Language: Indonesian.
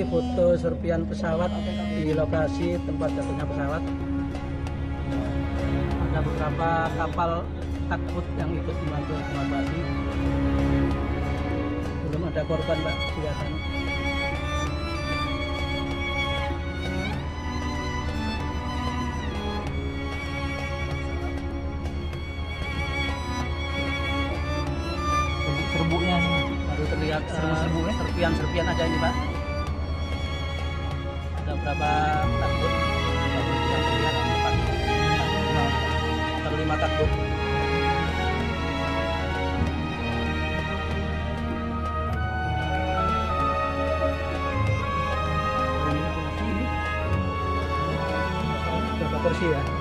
foto serpian pesawat di lokasi tempat jatuhnya pesawat. Ada beberapa kapal takbut yang ikut membantu evakuasi. Belum ada korban, Pak, kelihatan. Serbuknya ini Baru terlihat serbu-serbu ya? serpian-serpian aja ini, Pak. Ada berapa takbut yang terlihat? 5 takbut. Berapa kursi ya?